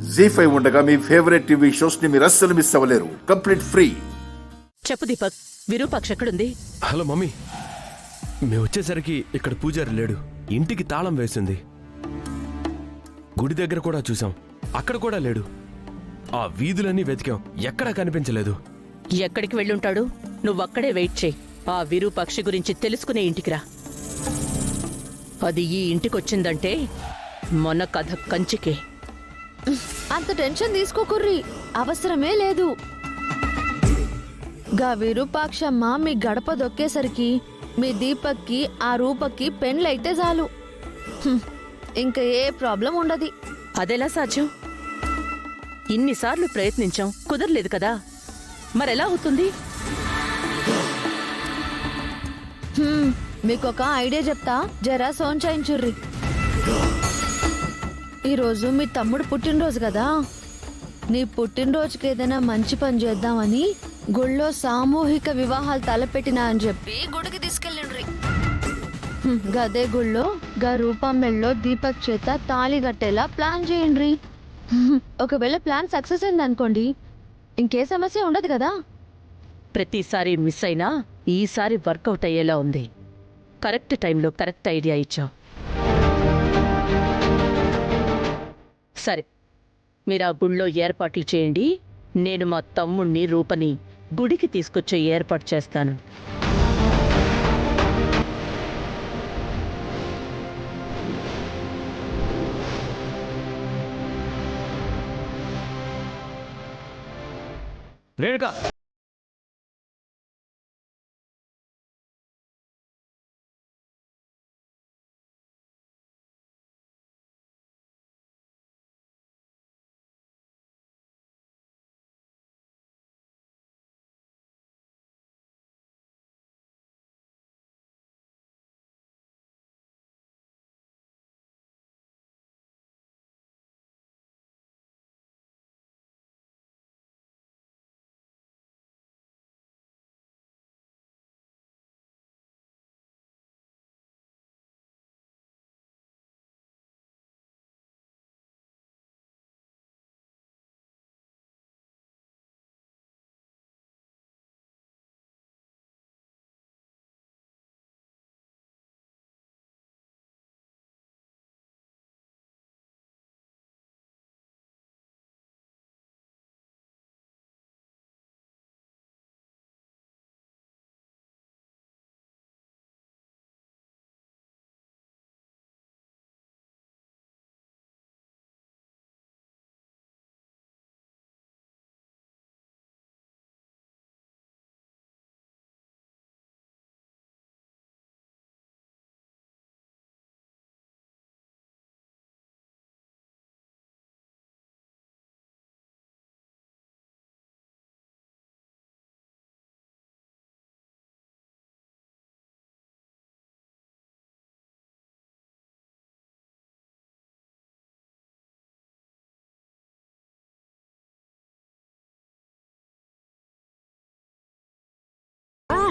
జీ5 ఉండగా మీ favourite TV shows ని మీరు అస్సలు మిస్ అవ్వలేరు. Complete free. చెప్పు దీపక్, విరూపాక్ష ఎక్కడుంది? హలో మమ్మీ, మేము వచ్చేసరికి ఇక్కడ పూజారి లేడు. ఇంటికి తాళం వేసింది. గుడి దగ్గర కూడా చూసాం, అక్కడ కూడా లేడు. ఆ వీధులన్నీ వెతికాం, ఎక్కడా కనిపించలేదు. ఎక్కడికి వెళ్ళుంటాడు? నువ్వక్కడే వెయిట్ చేయి. ఆ విరూపాక్షి గురించి తెలుసుకునే ఇంటికి రా. అది ఈ ఇంటికొచ్చిందంటే మన కథ కంచికే. అంత టెన్షన్ తీసుకోకుర్రి, అవసరమే లేదు. గా విరూపాక్షమ్మ మీ గడప దొక్కేసరికి మీ దీపక్కి ఆ రూపక్కి పెండ్లైతే చాలు. ఇంకా ఏ ప్రాబ్లం ఉండదు. అదెలా సాధ్యం? ఇన్నిసార్లు ప్రయత్నించాం, కుదరలేదు కదా. మరెలా అవుతుంది? మీకొక ఐడియా చెప్తా, జరా సోంచాయించుర్రి. ఈరోజు మీ తమ్ముడు పుట్టినరోజు కదా. నీ పుట్టినరోజుకి ఏదైనా మంచి పని చేద్దామని గుళ్ళో సామూహిక వివాహాలు తలపెట్టినా అని చెప్పి గుడికి తీసుకెళ్ళండ్రి. గదే గుళ్ళో గా రూపమ్మెల్లో దీపక్ చేత తాళి కట్టేలా ప్లాన్ చేయండి. ఒకవేళ ప్లాన్ సక్సెస్ అయింది అనుకోండి, ఇంకే సమస్య ఉండదు కదా. ప్రతిసారి మిస్ అయినా ఈసారి వర్కౌట్ అయ్యేలా ఉంది. కరెక్ట్ టైంలో కరెక్ట్ ఐడియా ఇచ్చావు. సరే, మీరు ఆ గుళ్ళో ఏర్పాట్లు చేయండి. నేను మా తమ్ముణ్ణి రూపని గుడికి తీసుకొచ్చే ఏర్పాటు చేస్తాను. రేణుకా,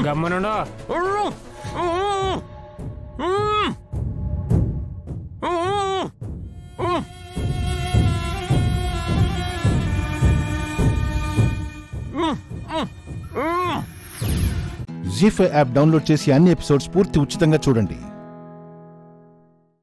గమ్మనుండో. జీ5 యాప్ డౌన్లోడ్ చేసి అన్ని ఎపిసోడ్స్ పూర్తి ఉచితంగా చూడండి.